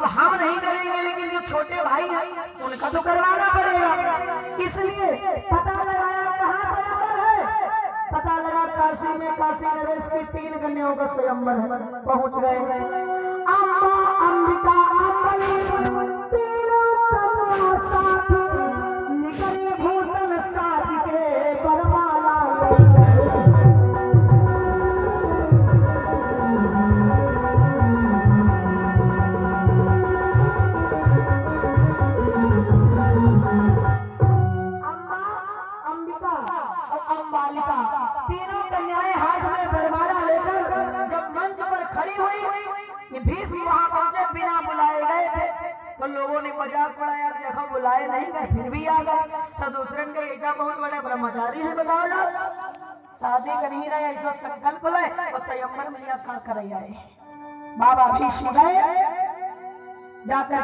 अब हम नहीं करेंगे, लेकिन जो छोटे भाई हैं उनका तो करवाना पड़ेगा। इसलिए पता लगाया कहाँ स्वयंवर है, पता लगा काशी में, काशी नरेश की 3 कन्याओं का स्वयंवर है। पहुंच गए अम्बा, अंबिका, निकले भूषण साज के बरमाला। अंबालिका तीनों कन्याएं हाथ में बरमाला लेकर जब मंच पर खड़ी हुई, भीष्म वहां पहुंचे बिना बुलाए गए थे। तो लोगों ने मजाक उड़ाया, देखो बुलाए नहीं गए फिर भी आ गए। तो दूसरे ने ऐसा बहुत बड़ा ब्रह्मचारी है, बताओ ना, शादी कर ही रहे ऐसा संकल्प ले और स्वयंवर में क्या कर आए। बाबा भीष्म गए जाकर